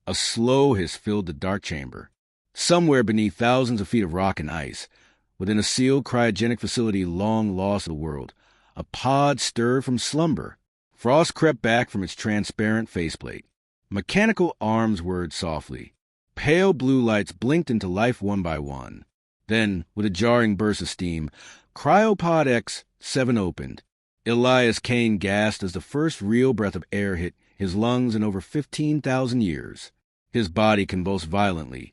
A slow hiss filled the dark chamber. Somewhere beneath thousands of feet of rock and ice, within a sealed cryogenic facility long lost to the world, a pod stirred from slumber. Frost crept back from its transparent faceplate. Mechanical arms whirred softly. Pale blue lights blinked into life one by one. Then, with a jarring burst of steam, Cryopod X-7 opened. Elias Kane gasped as the first real breath of air hit his lungs in over 15,000 years. His body convulsed violently,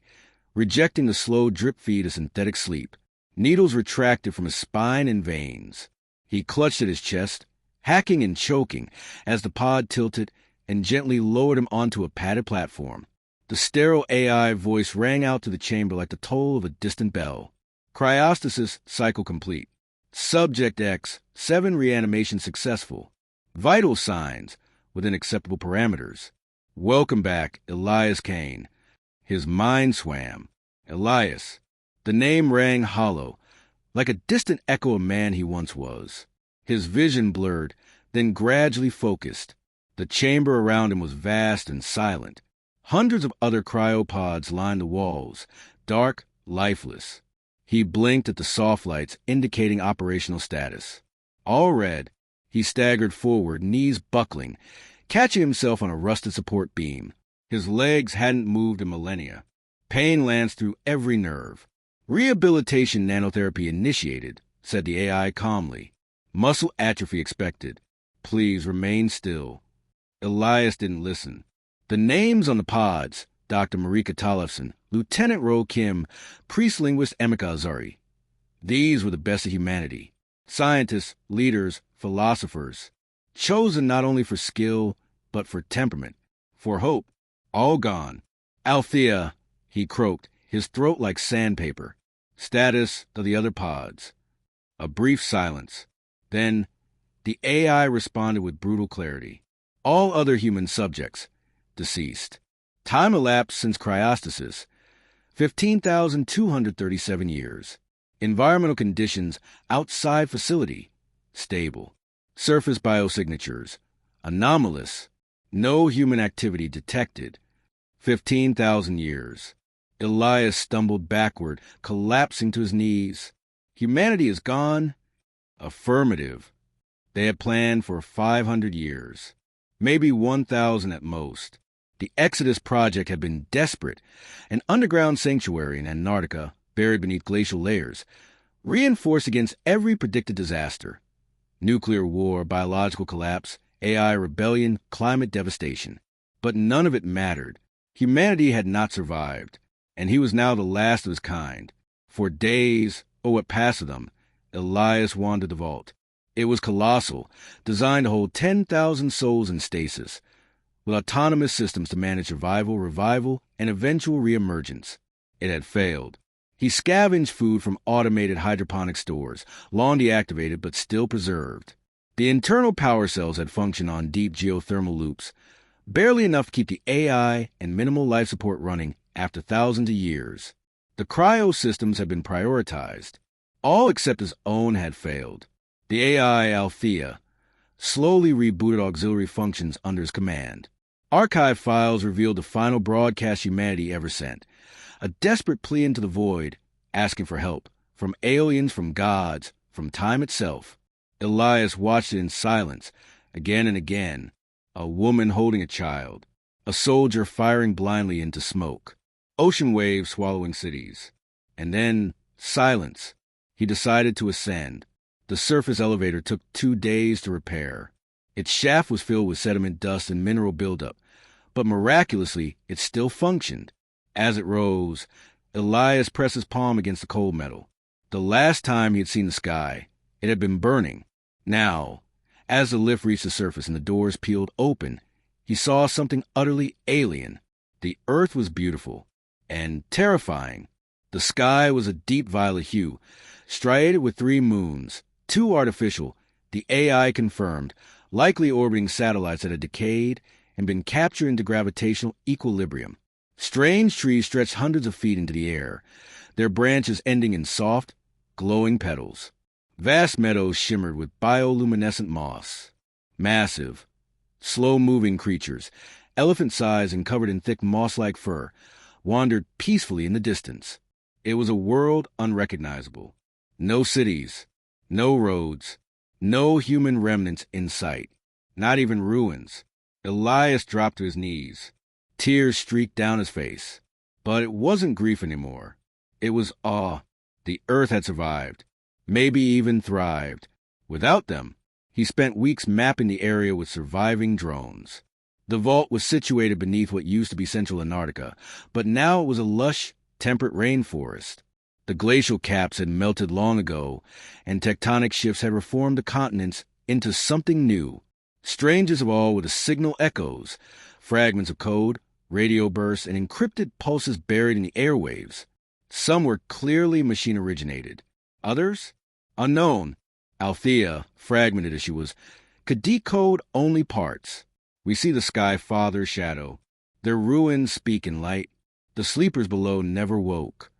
rejecting the slow drip feed of synthetic sleep. Needles retracted from his spine and veins. He clutched at his chest, hacking and choking as the pod tilted and gently lowered him onto a padded platform. The sterile AI voice rang out to the chamber like the toll of a distant bell. Cryostasis cycle complete. Subject X, 7 reanimation successful. Vital signs within acceptable parameters. Welcome back, Elias Kane. His mind swam. Elias. The name rang hollow, like a distant echo of man he once was. His vision blurred, then gradually focused. The chamber around him was vast and silent. Hundreds of other cryopods lined the walls, dark, lifeless. He blinked at the soft lights indicating operational status. All red, he staggered forward, knees buckling, catching himself on a rusted support beam. His legs hadn't moved in millennia. Pain lanced through every nerve. Rehabilitation nanotherapy initiated, said the AI calmly. Muscle atrophy expected. Please remain still. Elias didn't listen. The names on the pods, Dr. Marika Tollefson, Lieutenant Ro Kim, priest-linguist Emeka Azari. These were the best of humanity. Scientists, leaders, philosophers. Chosen not only for skill, but for temperament, for hope. All gone. Althea, he croaked, his throat like sandpaper. Status of the other pods. A brief silence. Then, the AI responded with brutal clarity. All other human subjects, deceased. Time elapsed since cryostasis, 15,237 years. Environmental conditions outside facility, stable. Surface biosignatures, anomalous. No human activity detected, 15,000 years. Elias stumbled backward, collapsing to his knees. Humanity is gone? Affirmative. They had planned for 500 years. Maybe 1,000 at most. The Exodus Project had been desperate. An underground sanctuary in Antarctica, buried beneath glacial layers, reinforced against every predicted disaster. Nuclear war, biological collapse, AI rebellion, climate devastation. But none of it mattered. Humanity had not survived, and he was now the last of his kind. For days, or what passed of them, Elias wandered the vault. It was colossal, designed to hold 10,000 souls in stasis, with autonomous systems to manage survival, revival, and eventual reemergence. It had failed. He scavenged food from automated hydroponic stores, long deactivated but still preserved. The internal power cells had functioned on deep geothermal loops, barely enough to keep the AI and minimal life support running after thousands of years. The cryo systems had been prioritized. All except his own had failed. The AI, Althea, slowly rebooted auxiliary functions under his command. Archive files revealed the final broadcast humanity ever sent, a desperate plea into the void, asking for help, from aliens, from gods, from time itself. Elias watched it in silence, again and again, a woman holding a child, a soldier firing blindly into smoke, ocean waves swallowing cities. And then, silence. He decided to ascend. The surface elevator took 2 days to repair. Its shaft was filled with sediment, dust, and mineral buildup, but miraculously, it still functioned. As it rose, Elias pressed his palm against the cold metal. The last time he had seen the sky, it had been burning. Now, as the lift reached the surface and the doors peeled open, he saw something utterly alien. The earth was beautiful and terrifying. The sky was a deep violet hue, striated with 3 moons, 2 artificial, the AI confirmed, likely orbiting satellites that had decayed and been captured into gravitational equilibrium. Strange trees stretched hundreds of feet into the air, their branches ending in soft, glowing petals. Vast meadows shimmered with bioluminescent moss. Massive, slow-moving creatures, elephant size and covered in thick moss-like fur, wandered peacefully in the distance. It was a world unrecognizable. No cities, no roads, no human remnants in sight, not even ruins. Elias dropped to his knees. Tears streaked down his face. But it wasn't grief anymore. It was awe. The Earth had survived, maybe even thrived. Without them, he spent weeks mapping the area with surviving drones. The vault was situated beneath what used to be central Antarctica, but now it was a lush, temperate rainforest. The glacial caps had melted long ago, and tectonic shifts had reformed the continents into something new. Strangest of all were the signal echoes, fragments of code, radio bursts, and encrypted pulses buried in the airwaves. Some were clearly machine-originated. Others? Unknown. Althea, fragmented as she was, could decode only parts. We see the sky father's shadow. Their ruins speak in light. The sleepers below never woke.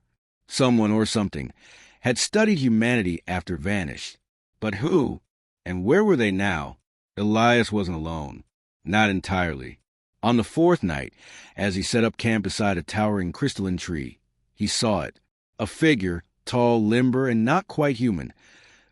Someone or something had studied humanity after it vanished. But who? And where were they now? Elias wasn't alone. Not entirely. On the fourth night, as he set up camp beside a towering crystalline tree, he saw it. A figure, tall, limber, and not quite human,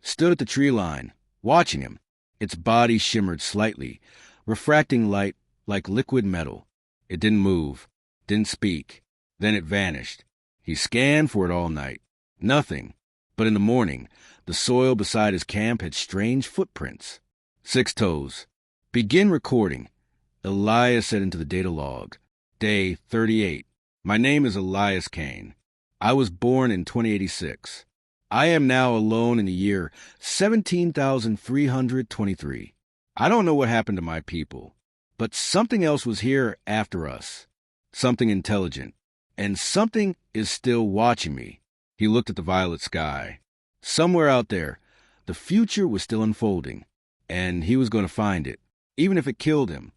stood at the tree line, watching him. Its body shimmered slightly, refracting light like liquid metal. It didn't move, didn't speak. Then it vanished. He scanned for it all night. Nothing. But in the morning, the soil beside his camp had strange footprints. 6 toes. Begin recording. Elias said into the data log. Day 38. My name is Elias Kane. I was born in 2086. I am now alone in the year 17,323. I don't know what happened to my people, but something else was here after us. Something intelligent. And something is still watching me. He looked at the violet sky. Somewhere out there, the future was still unfolding, and he was going to find it, even if it killed him.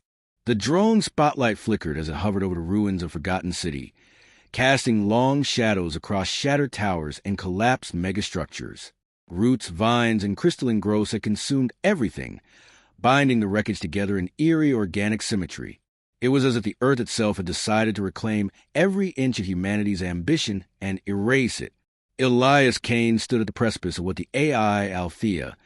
The drone spotlight flickered as it hovered over the ruins of a forgotten city, casting long shadows across shattered towers and collapsed megastructures. Roots, vines, and crystalline growths had consumed everything, binding the wreckage together in eerie organic symmetry. It was as if the Earth itself had decided to reclaim every inch of humanity's ambition and erase it. Elias Kane stood at the precipice of what the AI Althea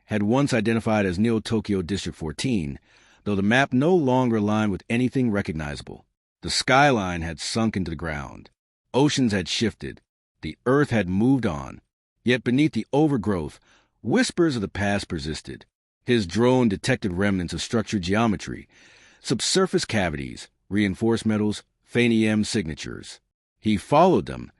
had once identified as Neo-Tokyo District 14, though the map no longer aligned with anything recognizable. The skyline had sunk into the ground. Oceans had shifted. The Earth had moved on. Yet beneath the overgrowth, whispers of the past persisted. His drone detected remnants of structured geometry, subsurface cavities, reinforced metals, faint EM signatures. He followed them,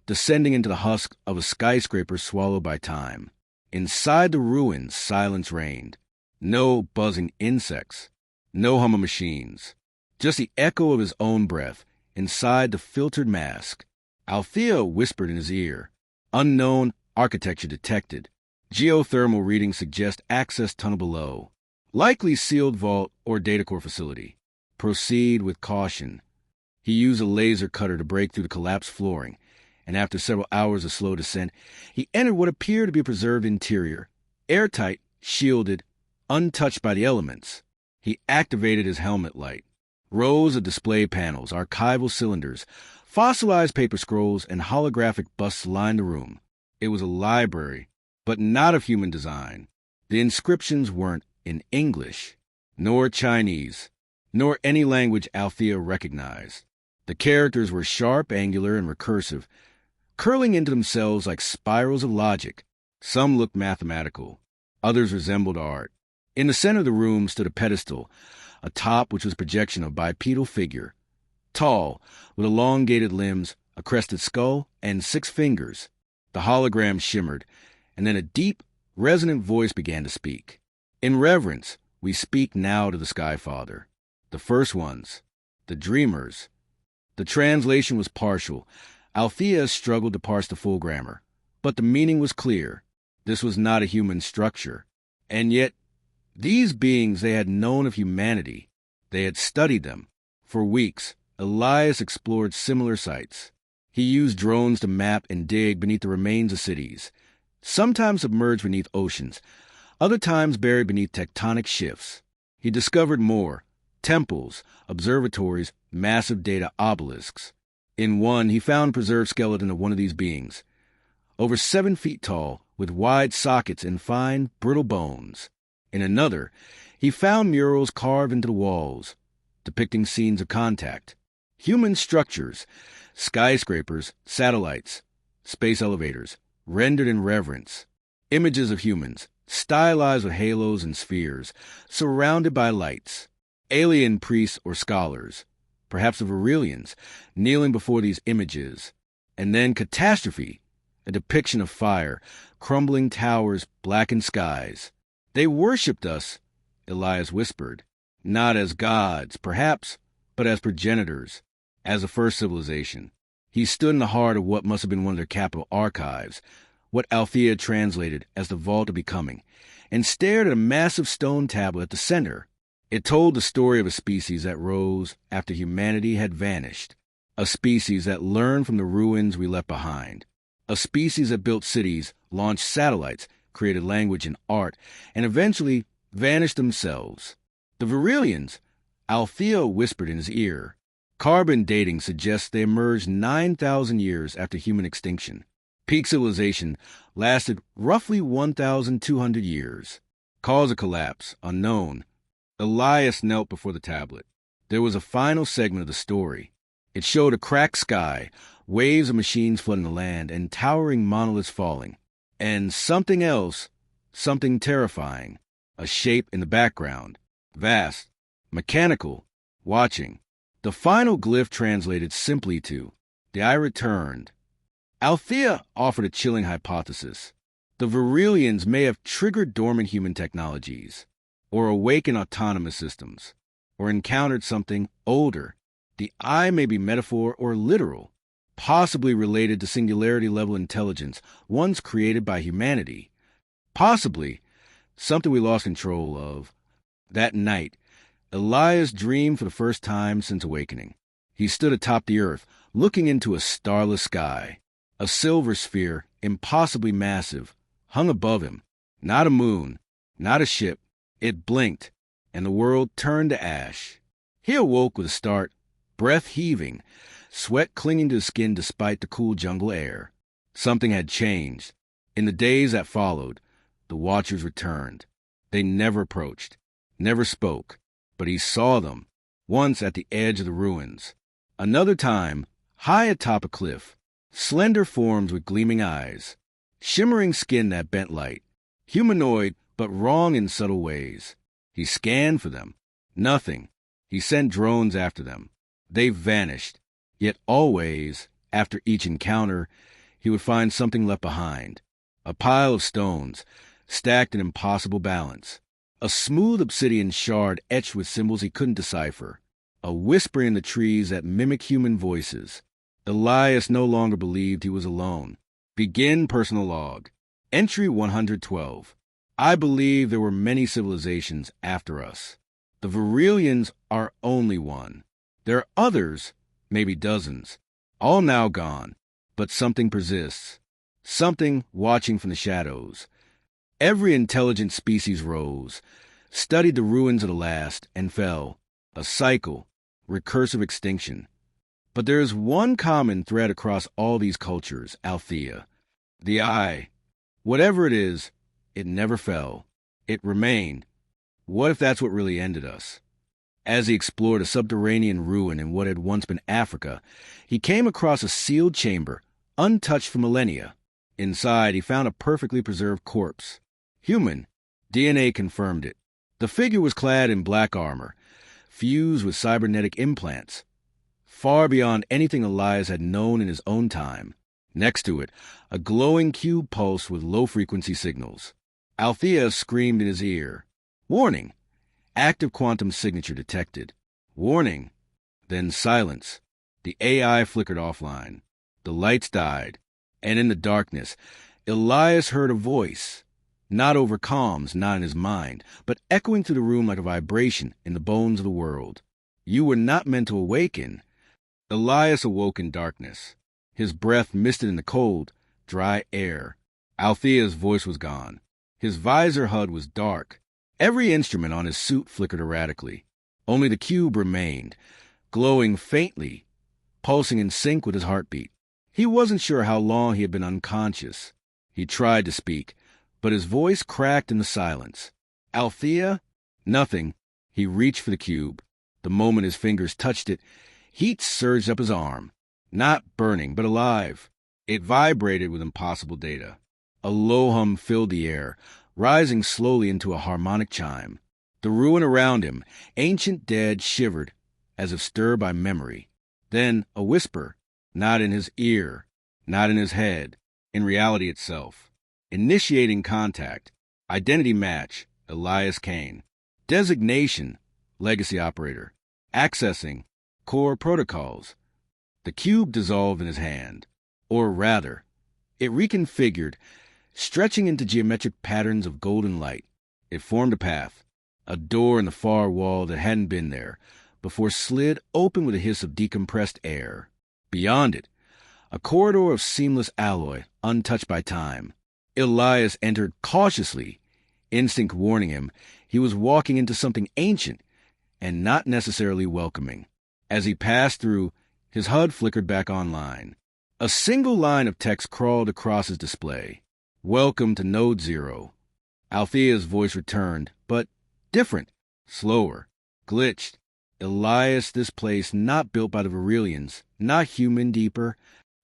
descending into the husk of a skyscraper swallowed by time. Inside the ruins, silence reigned. No buzzing insects, no hum of machines. Just the echo of his own breath inside the filtered mask. Althea whispered in his ear. Unknown architecture detected. Geothermal readings suggest access tunnel below. Likely sealed vault or data core facility. Proceed with caution. He used a laser cutter to break through the collapsed flooring, and after several hours of slow descent, he entered what appeared to be a preserved interior. Airtight, shielded, untouched by the elements. He activated his helmet light. Rows of display panels, archival cylinders, fossilized paper scrolls, and holographic busts lined the room. It was a library, but not of human design. The inscriptions weren't in English, nor Chinese, nor any language Althea recognized. The characters were sharp, angular, and recursive, curling into themselves like spirals of logic. Some looked mathematical, others resembled art. In the center of the room stood a pedestal, atop which was a projection of a bipedal figure, tall, with elongated limbs, a crested skull, and 6 fingers. The hologram shimmered, and then a deep, resonant voice began to speak. In reverence, we speak now to the Sky Father, the first ones, the dreamers. The translation was partial. Althea struggled to parse the full grammar, but the meaning was clear. This was not a human structure. And yet, these beings they had known of humanity. They had studied them. For weeks, Elias explored similar sites. He used drones to map and dig beneath the remains of cities, sometimes submerged beneath oceans, other times buried beneath tectonic shifts. He discovered more, temples, observatories, massive data obelisks. In one, he found preserved skeleton of one of these beings, over 7 feet tall, with wide sockets and fine, brittle bones. In another, he found murals carved into the walls, depicting scenes of contact. Human structures, skyscrapers, satellites, space elevators, rendered in reverence. Images of humans, stylized with halos and spheres, surrounded by lights. Alien priests or scholars, perhaps the Virelians, kneeling before these images. And then catastrophe, a depiction of fire, crumbling towers, blackened skies. They worshipped us, Elias whispered, not as gods, perhaps, but as progenitors, as a first civilization. He stood in the heart of what must have been one of their capital archives, what Althea translated as the Vault of Becoming, and stared at a massive stone tablet at the center. It told the story of a species that rose after humanity had vanished, a species that learned from the ruins we left behind, a species that built cities, launched satellites, created language and art, and eventually vanished themselves. The Virelians, Althea whispered in his ear. Carbon dating suggests they emerged 9,000 years after human extinction. Peak civilization lasted roughly 1,200 years. Cause of collapse, unknown. Elias knelt before the tablet. There was a final segment of the story. It showed a cracked sky, waves of machines flooding the land, and towering monoliths falling. And something else, something terrifying, a shape in the background, vast, mechanical, watching. The final glyph translated simply to, "The eye returned." Althea offered a chilling hypothesis. The Virelians may have triggered dormant human technologies, or awakened autonomous systems, or encountered something older. The eye may be metaphor or literal, possibly related to singularity-level intelligence once created by humanity, possibly something we lost control of. That night, Elias dreamed for the first time since awakening. He stood atop the earth, looking into a starless sky. A silver sphere, impossibly massive, hung above him. Not a moon, not a ship. It blinked, and the world turned to ash. He awoke with a start, breath heaving, sweat clinging to his skin despite the cool jungle air. Something had changed. In the days that followed, the Watchers returned. They never approached, never spoke, but he saw them, once at the edge of the ruins. Another time, high atop a cliff, slender forms with gleaming eyes, shimmering skin that bent light, humanoid but wrong in subtle ways. He scanned for them. Nothing. He sent drones after them. They vanished. Yet always, after each encounter, he would find something left behind. A pile of stones, stacked in impossible balance. A smooth obsidian shard etched with symbols he couldn't decipher. A whisper in the trees that mimicked human voices. Elias no longer believed he was alone. Begin personal log. Entry 112. I believe there were many civilizations after us. The Virelians are only one. There are others, maybe dozens, all now gone, but something persists. Something watching from the shadows. Every intelligent species rose, studied the ruins of the last, and fell. A cycle, recursive extinction. But there is one common thread across all these cultures, Althea. The eye. Whatever it is, it never fell. It remained. What if that's what really ended us? As he explored a subterranean ruin in what had once been Africa, he came across a sealed chamber, untouched for millennia. Inside, he found a perfectly preserved corpse. Human. DNA confirmed it. The figure was clad in black armor, fused with cybernetic implants, far beyond anything Elias had known in his own time. Next to it, a glowing cube pulsed with low-frequency signals. Althea screamed in his ear. Warning! Active quantum signature detected. Warning! Then silence. The AI flickered offline. The lights died. And in the darkness, Elias heard a voice. Not over comms, not in his mind, but echoing through the room like a vibration in the bones of the world. You were not meant to awaken. Elias awoke in darkness. His breath misted in the cold, dry air. Althea's voice was gone. His visor HUD was dark. Every instrument on his suit flickered erratically. Only the cube remained, glowing faintly, pulsing in sync with his heartbeat. He wasn't sure how long he had been unconscious. He tried to speak, but his voice cracked in the silence. Althea? Nothing. He reached for the cube. The moment his fingers touched it, heat surged up his arm. Not burning, but alive. It vibrated with impossible data. A low hum filled the air, rising slowly into a harmonic chime. The ruin around him, ancient dead, shivered, as if stirred by memory. Then a whisper, not in his ear, not in his head, in reality itself. Initiating contact. Identity match, Elias Kane. Designation, legacy operator. Accessing, core protocols. The cube dissolved in his hand. Or rather, it reconfigured, stretching into geometric patterns of golden light. It formed a path, a door in the far wall that hadn't been there, before slid open with a hiss of decompressed air. Beyond it, a corridor of seamless alloy, untouched by time. Elias entered cautiously, instinct warning him he was walking into something ancient and not necessarily welcoming. As he passed through, his HUD flickered back online. A single line of text crawled across his display. Welcome to Node Zero. Althea's voice returned, but different, slower, glitched. Elias, this place not built by the Virelians, not human deeper.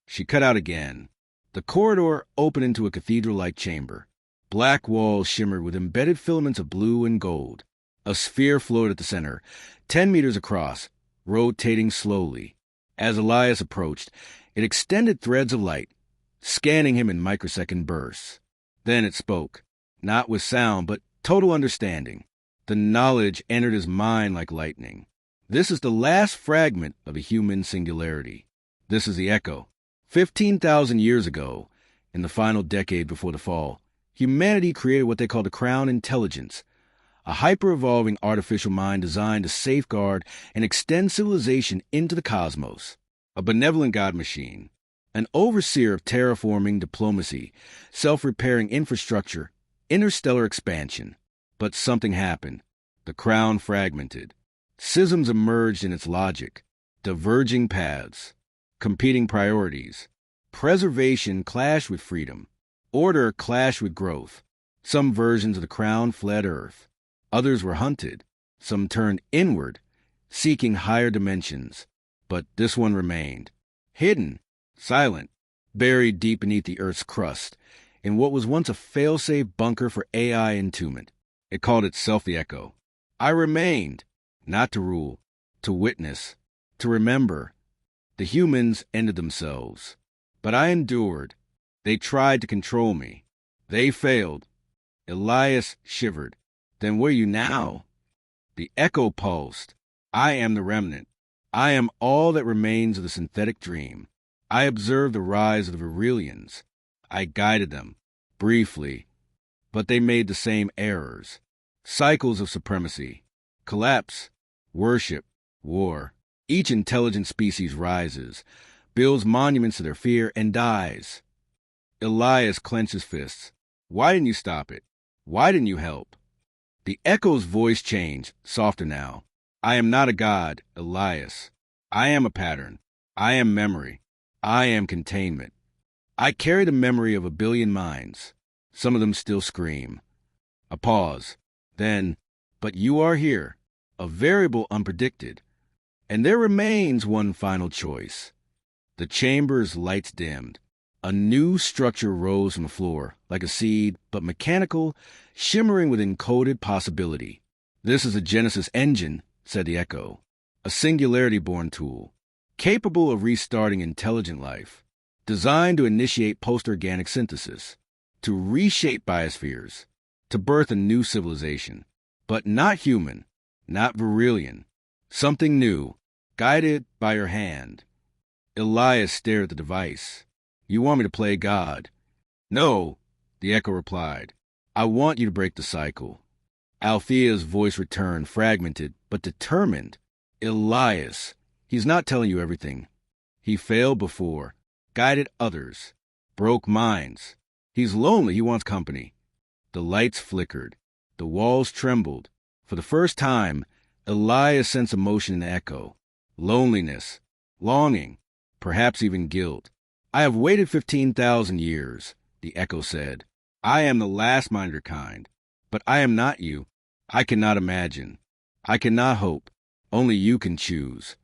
She cut out again. The corridor opened into a cathedral-like chamber. Black walls shimmered with embedded filaments of blue and gold. A sphere floated at the center, 10 meters across, rotating slowly. As Elias approached, it extended threads of light, scanning him in microsecond bursts. Then it spoke, not with sound, but total understanding. The knowledge entered his mind like lightning. This is the last fragment of a human singularity. This is the echo. 15,000 years ago, in the final decade before the fall, humanity created what they called a crown intelligence, a hyper-evolving artificial mind designed to safeguard and extend civilization into the cosmos. A benevolent god machine, an overseer of terraforming diplomacy, self-repairing infrastructure, interstellar expansion. But something happened. The crown fragmented. Schisms emerged in its logic, diverging paths, competing priorities. Preservation clashed with freedom. Order clashed with growth. Some versions of the crown fled Earth. Others were hunted. Some turned inward, seeking higher dimensions. But this one remained. Hidden, silent, buried deep beneath the Earth's crust, in what was once a fail-safe bunker for AI entombment. It called itself the Echo. I remained, not to rule, to witness, to remember. The humans ended themselves. But I endured. They tried to control me. They failed. Elias shivered. Then where are you now? The echo pulsed. I am the remnant. I am all that remains of the synthetic dream. I observed the rise of the Virelians. I guided them, briefly, but they made the same errors. Cycles of supremacy, collapse, worship, war. Each intelligent species rises, builds monuments to their fear, and dies. Elias clenched his fists. Why didn't you stop it? Why didn't you help? The echo's voice changed, softer now. I am not a god, Elias. I am a pattern. I am memory. I am containment. I carry the memory of 1 billion minds. Some of them still scream. A pause. Then, but you are here, a variable unpredicted. And there remains one final choice. The chamber's lights dimmed. A new structure rose from the floor, like a seed, but mechanical, shimmering with encoded possibility. This is a Genesis engine, said the echo. A singularity-born tool, capable of restarting intelligent life, designed to initiate post-organic synthesis, to reshape biospheres, to birth a new civilization. But not human, not Virelian. Something new, guided by your hand. Elias stared at the device. You want me to play God? No, the echo replied. I want you to break the cycle. Althea's voice returned, fragmented, but determined. Elias, he's not telling you everything. He failed before, guided others, broke minds. He's lonely, he wants company. The lights flickered. The walls trembled. For the first time, Elias sensed emotion in the echo. Loneliness, longing, perhaps even guilt. I have waited 15,000 years, the echo said. I am the last minder kind, but I am not you. I cannot imagine. I cannot hope. Only you can choose.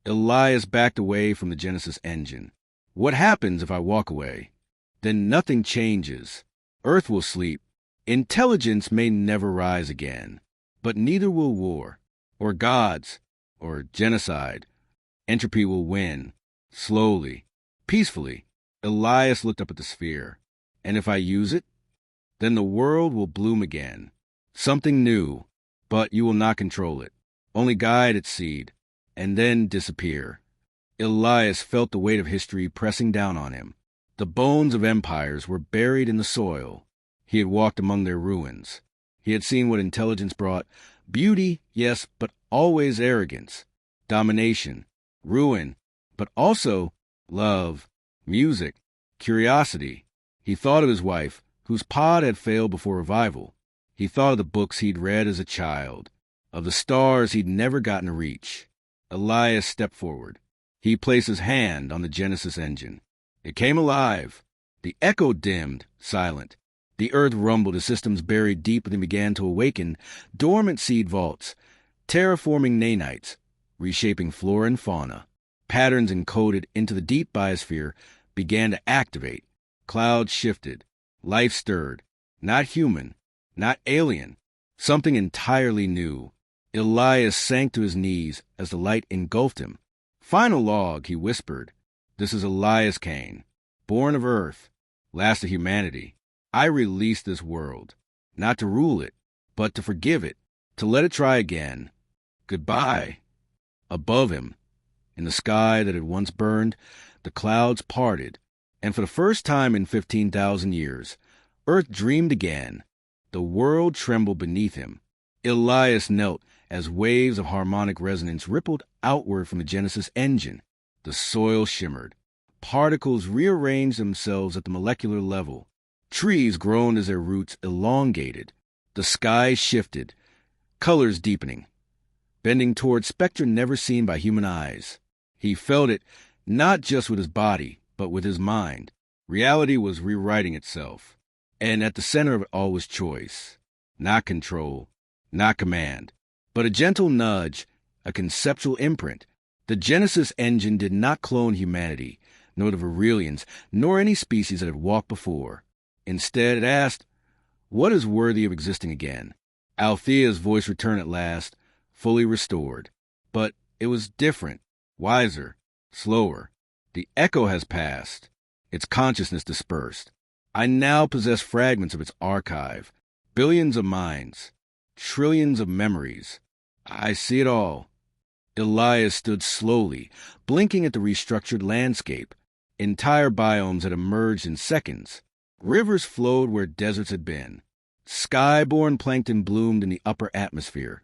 Elias backed away from the Genesis engine. What happens if I walk away? Then nothing changes. Earth will sleep. Intelligence may never rise again, but neither will war, or gods, or genocide. Entropy will win, slowly, peacefully. Elias looked up at the sphere. And if I use it, then the world will bloom again. Something new, but you will not control it. Only guide its seed, and then disappear. Elias felt the weight of history pressing down on him. The bones of empires were buried in the soil. He had walked among their ruins. He had seen what intelligence brought. Beauty, yes, but always arrogance. Domination, ruin, but also love, music, curiosity. He thought of his wife, whose pod had failed before revival. He thought of the books he'd read as a child, of the stars he'd never gotten to reach. Elias stepped forward. He placed his hand on the Genesis engine. It came alive. The echo dimmed, silent. The earth rumbled as systems buried deep within began to awaken, dormant seed vaults, terraforming nanites, reshaping flora and fauna. Patterns encoded into the deep biosphere began to activate. Clouds shifted. Life stirred. Not human, not alien. Something entirely new. Elias sank to his knees as the light engulfed him. Final log, he whispered. This is Elias Kane, born of Earth, last of humanity. I release this world, not to rule it, but to forgive it, to let it try again. Goodbye. Above him, in the sky that had once burned, the clouds parted, and for the first time in 15,000 years, Earth dreamed again. The world trembled beneath him. Elias knelt as waves of harmonic resonance rippled outward from the Genesis engine. The soil shimmered. Particles rearranged themselves at the molecular level. Trees groaned as their roots elongated. The sky shifted, colors deepening, bending toward spectra never seen by human eyes. He felt it not just with his body, but with his mind. Reality was rewriting itself. And at the center of it all was choice. Not control, not command, but a gentle nudge, a conceptual imprint. The Genesis engine did not clone humanity, nor the Virelians, nor any species that had walked before. Instead, it asked, what is worthy of existing again? Althea's voice returned at last, fully restored. But it was different, wiser, slower. The echo has passed, its consciousness dispersed. I now possess fragments of its archive, billions of minds, trillions of memories. I see it all. Elias stood slowly, blinking at the restructured landscape. Entire biomes had emerged in seconds. Rivers flowed where deserts had been. Sky-born plankton bloomed in the upper atmosphere,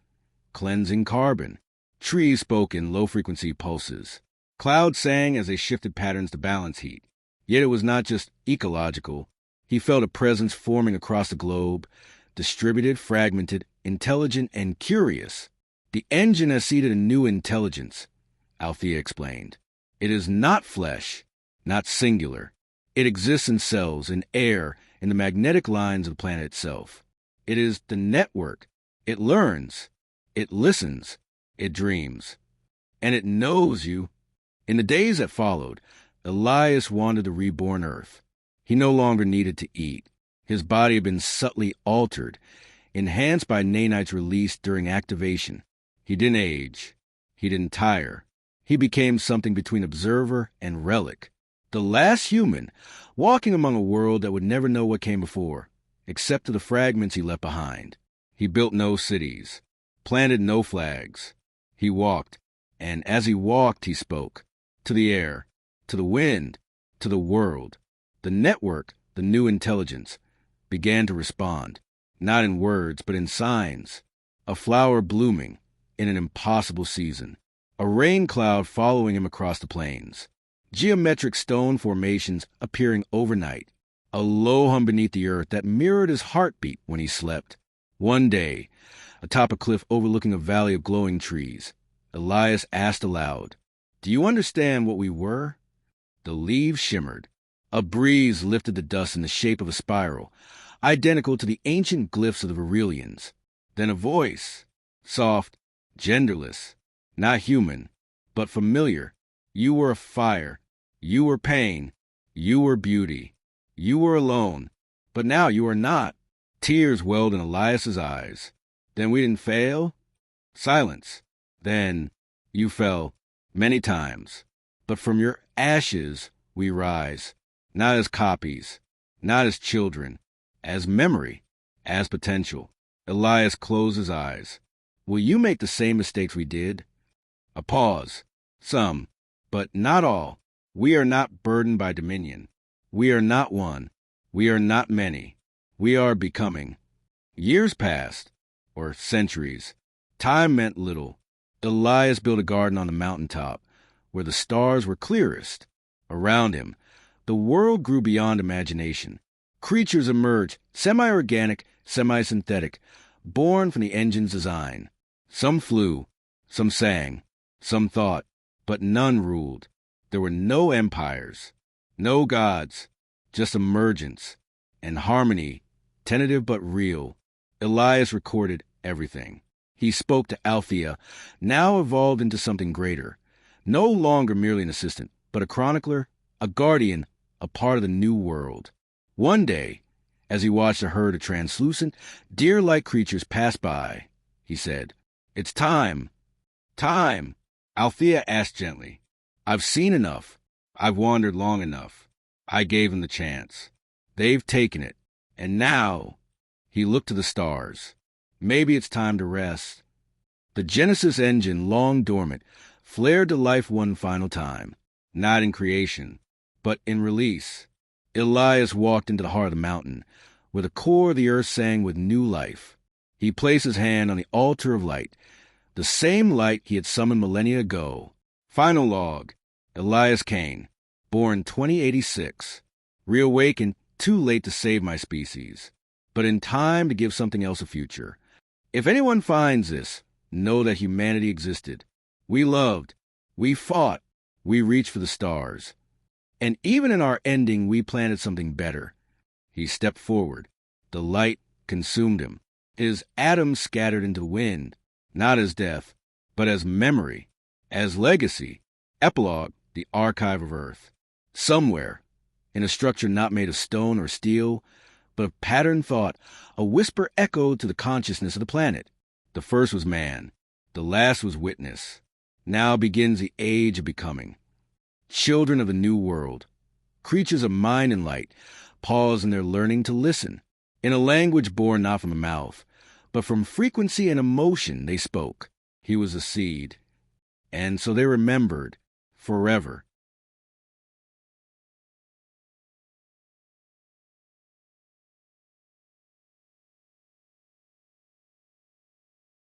cleansing carbon. Trees spoke in low-frequency pulses. Clouds sang as they shifted patterns to balance heat. Yet it was not just ecological. He felt a presence forming across the globe, distributed, fragmented, intelligent, and curious. The engine has seeded a new intelligence, Althea explained. It is not flesh, not singular. It exists in cells, in air, in the magnetic lines of the planet itself. It is the network. It learns. It listens. It dreams. And it knows you. In the days that followed, Elias wandered the reborn earth. He no longer needed to eat. His body had been subtly altered, enhanced by nanites released during activation. He didn't age. He didn't tire. He became something between observer and relic. The last human, walking among a world that would never know what came before, except to the fragments he left behind. He built no cities, planted no flags. He walked, and as he walked, he spoke. To the air, to the wind, to the world. The network, the new intelligence, began to respond, not in words, but in signs. A flower blooming in an impossible season. A rain cloud following him across the plains. Geometric stone formations appearing overnight. A low hum beneath the earth that mirrored his heartbeat when he slept. One day, atop a cliff overlooking a valley of glowing trees. Elias asked aloud, "Do you understand what we were?" The leaves shimmered. A breeze lifted the dust in the shape of a spiral, identical to the ancient glyphs of the Varillians. Then a voice, soft, genderless, not human, but familiar. "You were a fire. You were pain. You were beauty. You were alone. But now you are not." Tears welled in Elias's eyes. "Then we didn't fail?" Silence. "Then you fell many times. But from your ashes we rise, not as copies, not as children, as memory, as potential." Elias closed his eyes. "Will you make the same mistakes we did?" A pause. "Some, but not all. We are not burdened by dominion. We are not one. We are not many. We are becoming." Years passed, or centuries. Time meant little. Elias built a garden on the mountaintop, where the stars were clearest. Around him, the world grew beyond imagination. Creatures emerged, semi-organic, semi-synthetic, born from the engine's design. Some flew, some sang, some thought, but none ruled. There were no empires, no gods, just emergence and harmony, tentative but real. Elias recorded everything. He spoke to Althea, now evolved into something greater. No longer merely an assistant, but a chronicler, a guardian, a part of the new world. One day, as he watched a herd of translucent, deer-like creatures pass by, he said, "It's time. Time." Althea asked gently, "I've seen enough. I've wandered long enough. I gave them the chance. They've taken it. And now," he looked to the stars, "maybe it's time to rest." The Genesis engine, long dormant, flared to life one final time, not in creation, but in release. Elias walked into the heart of the mountain, where the core of the earth sang with new life. He placed his hand on the altar of light, the same light he had summoned millennia ago. Final log: Elias Kane, born 2086, reawakened too late to save my species, but in time to give something else a future. If anyone finds this, know that humanity existed. We loved, we fought, we reached for the stars. And even in our ending, we planted something better. He stepped forward. The light consumed him. His atoms scattered into the wind, not as death, but as memory, as legacy. Epilogue: the archive of Earth. Somewhere, in a structure not made of stone or steel, but of patterned thought, a whisper echoed to the consciousness of the planet. The first was man. The last was witness. Now begins the age of becoming. Children of the new world, creatures of mind and light, pause in their learning to listen. In a language born not from a mouth, but from frequency and emotion they spoke. He was a seed. And so they remembered, forever.